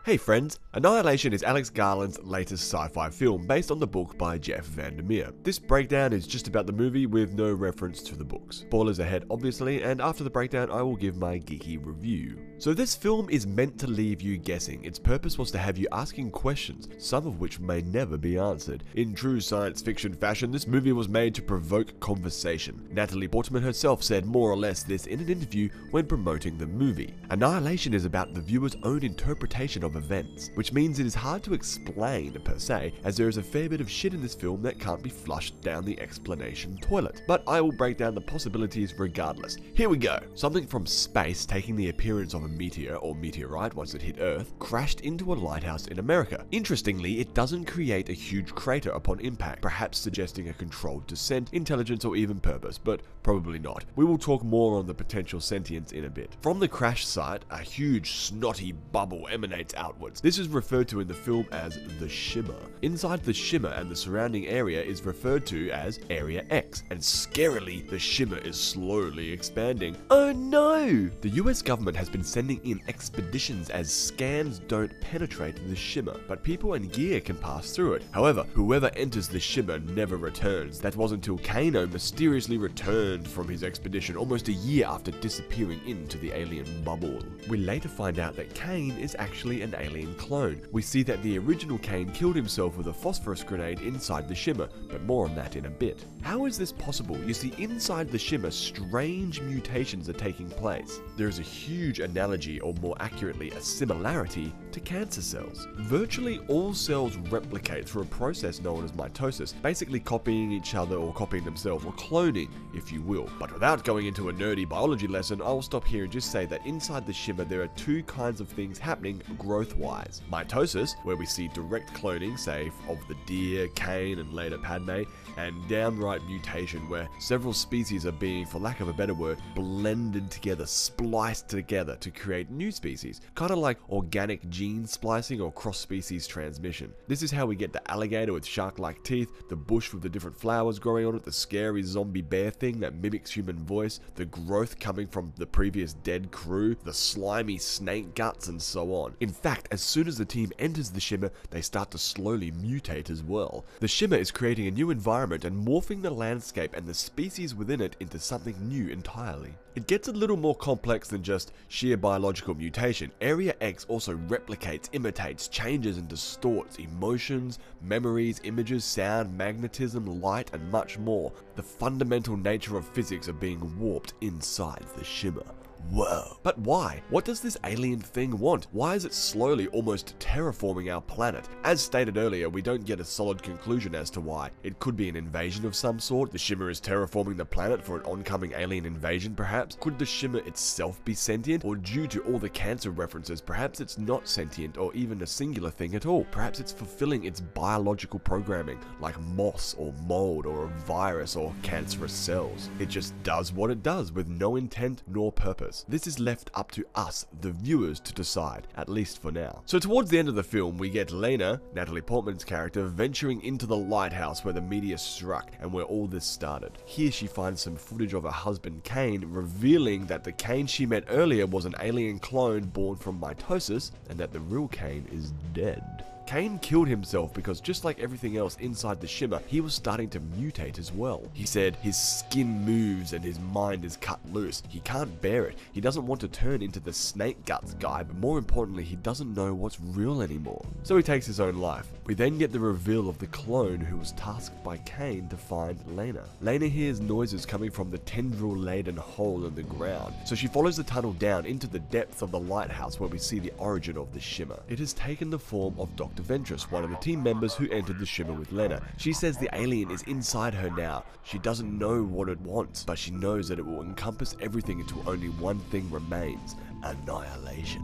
Hey friends, Annihilation is Alex Garland's latest sci-fi film based on the book by Jeff Vandermeer. This breakdown is just about the movie with no reference to the books. Spoilers ahead obviously, and after the breakdown I will give my geeky review. So this film is meant to leave you guessing. Its purpose was to have you asking questions, some of which may never be answered. In true science fiction fashion, this movie was made to provoke conversation. Natalie Portman herself said more or less this in an interview when promoting the movie. Annihilation is about the viewer's own interpretation of events, which means it is hard to explain per se, as there is a fair bit of shit in this film that can't be flushed down the explanation toilet. But I will break down the possibilities regardless. Here we go. Something from space taking the appearance of a meteor or meteorite once it hit Earth crashed into a lighthouse in America. Interestingly, it doesn't create a huge crater upon impact, perhaps suggesting a controlled descent, intelligence or even purpose, but probably not. We will talk more on the potential sentience in a bit. From the crash site, a huge snotty bubble emanates outwards. This is referred to in the film as the shimmer. Inside the shimmer and the surrounding area is referred to as Area X, and scarily, the shimmer is slowly expanding. Oh no! The US government has been sending in expeditions as scans don't penetrate the shimmer, but people and gear can pass through it. However, whoever enters the shimmer never returns. That was until Kano mysteriously returned from his expedition almost a year after disappearing into the alien bubble. We later find out that Kane is actually an alien clone. We see that the original Kane killed himself with a phosphorus grenade inside the shimmer, but more on that in a bit. How is this possible? You see, inside the shimmer, strange mutations are taking place. There is a huge analogy, or more accurately, a similarity to cancer cells. Virtually all cells replicate through a process known as mitosis, basically copying each other or copying themselves, or cloning, if you will. But without going into a nerdy biology lesson, I will stop here and just say that inside the shimmer there are two kinds of things happening growth-wise. Mitosis, where we see direct cloning, say, of the deer, Cain, and later Padme, and downright mutation, where several species are being, for lack of a better word, blended together, spliced together to create new species, kind of like organic gene splicing or cross-species transmission. This is how we get the alligator with shark-like teeth, the bush with the different flowers growing on it, the scary zombie bear thing that mimics human voice, the growth coming from the previous dead crew, the slimy snake guts, and so on. In fact, as soon as the team enters the shimmer, they start to slowly mutate as well. The shimmer is creating a new environment and morphing the landscape and the species within it into something new entirely. It gets a little more complex than just sheer biological mutation. Area X also replicates, imitates, changes and distorts emotions, memories, images, sound, magnetism, light, and much more. The fundamental nature of physics are being warped inside the shimmer. Whoa. But why? What does this alien thing want? Why is it slowly almost terraforming our planet? As stated earlier, we don't get a solid conclusion as to why. It could be an invasion of some sort. The shimmer is terraforming the planet for an oncoming alien invasion, perhaps? Could the shimmer itself be sentient? Or due to all the cancer references, perhaps it's not sentient or even a singular thing at all. Perhaps it's fulfilling its biological programming, like moss or mold or a virus or cancerous cells. It just does what it does with no intent nor purpose. This is left up to us, the viewers, to decide, at least for now. So towards the end of the film, we get Lena, Natalie Portman's character, venturing into the lighthouse where the meteor struck and where all this started. Here she finds some footage of her husband Kane, revealing that the Kane she met earlier was an alien clone born from mitosis, and that the real Kane is dead. Kane killed himself because just like everything else inside the shimmer, he was starting to mutate as well. He said his skin moves and his mind is cut loose. He can't bear it. He doesn't want to turn into the snake guts guy, but more importantly, he doesn't know what's real anymore. So he takes his own life. We then get the reveal of the clone who was tasked by Kane to find Lena. Lena hears noises coming from the tendril-laden hole in the ground, so she follows the tunnel down into the depths of the lighthouse where we see the origin of the shimmer. It has taken the form of Dr. Ventress, one of the team members who entered the shimmer with Lena. She says the alien is inside her now. She doesn't know what it wants, but she knows that it will encompass everything until only one thing remains: annihilation.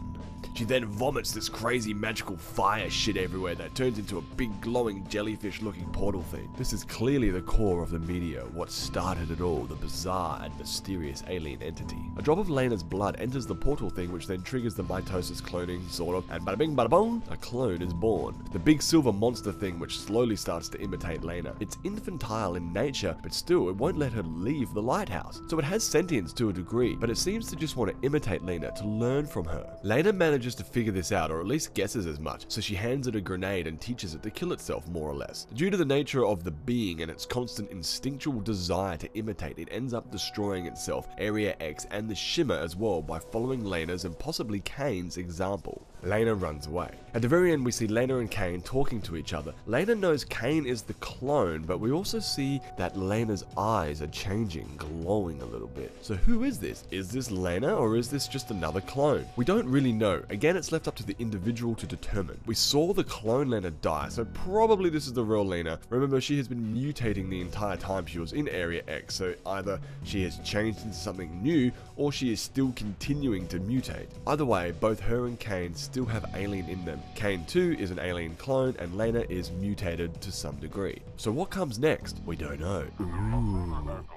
She then vomits this crazy magical fire shit everywhere that turns into a big glowing jellyfish looking portal thing. This is clearly the core of the meteor, what started it all, the bizarre and mysterious alien entity. A drop of Lena's blood enters the portal thing, which then triggers the mitosis cloning, sort of, and bada bing bada boom, a clone is born. The big silver monster thing which slowly starts to imitate Lena. It's infantile in nature, but still it won't let her leave the lighthouse. So it has sentience to a degree, but it seems to just want to imitate Lena to to learn from her. Lena manages to figure this out, or at least guesses as much, so she hands it a grenade and teaches it to kill itself, more or less. Due to the nature of the being and its constant instinctual desire to imitate, it ends up destroying itself, Area X, and the Shimmer as well by following Lena's and possibly Kane's example. Lena runs away. At the very end, we see Lena and Kane talking to each other. Lena knows Kane is the clone, but we also see that Lena's eyes are changing, glowing a little bit. So who is this? Is this Lena, or is this just another clone? We don't really know. Again, it's left up to the individual to determine. We saw the clone Lena die, so probably this is the real Lena. Remember, she has been mutating the entire time she was in Area X, so either she has changed into something new, or she is still continuing to mutate. Either way, both her and Kane still have alien in them. Kane too is an alien clone, and Lena is mutated to some degree. So what comes next? We don't know.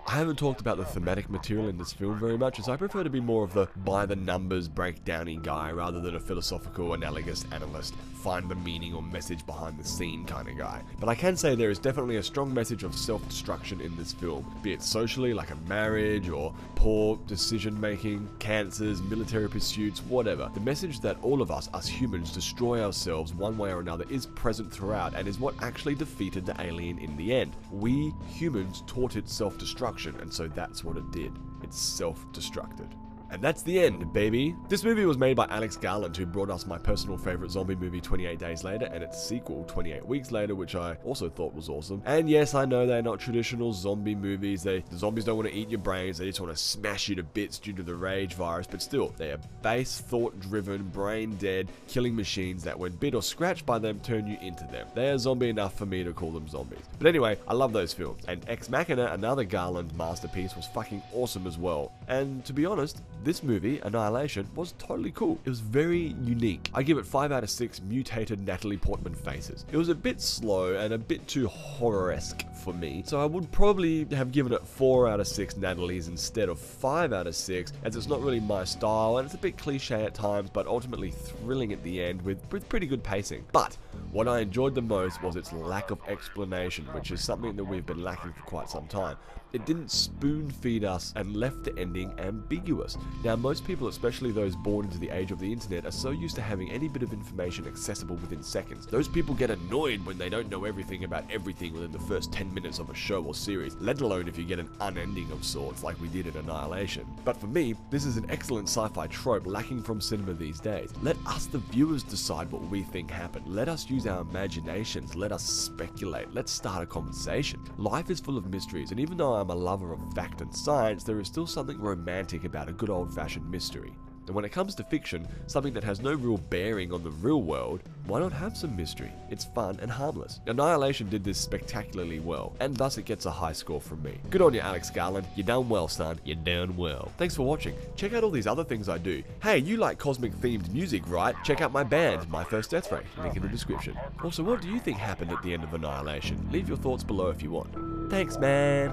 I haven't talked about the thematic material in this film very much, as I prefer to be more of the by-the-numbers breakdowny guy rather than a philosophical, analogous analyst, find the meaning or message behind the scene kind of guy. But I can say there is definitely a strong message of self-destruction in this film, be it socially, like a marriage, or poor decision-making, cancers, military pursuits, whatever. The message that all of us humans destroy ourselves one way or another is present throughout, and is what actually defeated the alien in the end. We humans taught it self-destruction, and so that's what it did. It self-destructed. And that's the end, baby. This movie was made by Alex Garland, who brought us my personal favorite zombie movie 28 Days Later, and its sequel 28 Weeks Later, which I also thought was awesome. And yes, I know they're not traditional zombie movies. The zombies don't want to eat your brains, they just want to smash you to bits due to the rage virus, but still, they are base, thought-driven, brain-dead, killing machines that when bit or scratched by them, turn you into them. They are zombie enough for me to call them zombies. But anyway, I love those films. And Ex Machina, another Garland masterpiece, was fucking awesome as well. And to be honest, this movie, Annihilation, was totally cool. It was very unique. I give it 5 out of 6 mutated Natalie Portman faces. It was a bit slow and a bit too horror-esque for me, so I would probably have given it 4 out of 6 Natalies instead of 5 out of 6, as it's not really my style and it's a bit cliche at times, but ultimately thrilling at the end with pretty good pacing. But what I enjoyed the most was its lack of explanation, which is something that we've been lacking for quite some time. It didn't spoon feed us and left the ending ambiguous. Now, most people, especially those born into the age of the internet, are so used to having any bit of information accessible within seconds. Those people get annoyed when they don't know everything about everything within the first 10 minutes of a show or series, let alone if you get an unending of sorts like we did in Annihilation. But for me, this is an excellent sci-fi trope lacking from cinema these days. Let us, the viewers, decide what we think happened. Let us use our imaginations. Let us speculate. Let's start a conversation. Life is full of mysteries, and even though I'm a lover of fact and science, there is still something romantic about a good old-fashioned mystery. And when it comes to fiction, something that has no real bearing on the real world, why not have some mystery? It's fun and harmless. Annihilation did this spectacularly well, and thus it gets a high score from me. Good on you, Alex Garland. You done well, son. You done well. Thanks for watching. Check out all these other things I do. Hey, you like cosmic-themed music, right? Check out my band, My First Death Ray. Link in the description. Also, what do you think happened at the end of Annihilation? Leave your thoughts below if you want. Thanks, man.